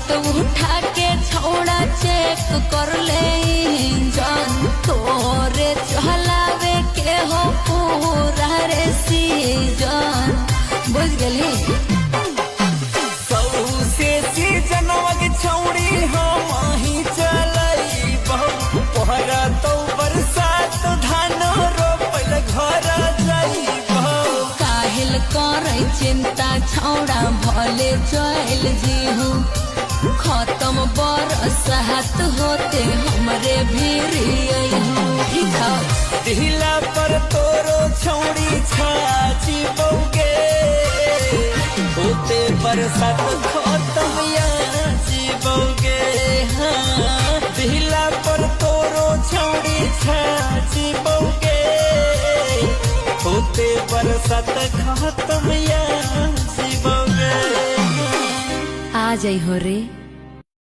Bullet उठा के छोड़ा चेक कर ले इंजन तोरे चलावे के हो पूरा रे सीजन बुझ गली से सीजनवा के छौड़ी हम ही चलई बहु पहरा तो बरसात धान रोपल घर जाई बहु काहिल करे चिंता छौड़ा भले चल जीहू खत्म बरसात होते हमरे भीरी दिला पर तोरो छौड़ी छाची बौगे होते बरसात खत्म याची बौगे हाँ दिला पर तोरो छौड़ी छाची बौगे होते बरसात खत्म याची बौगे आ जाइ हो रे।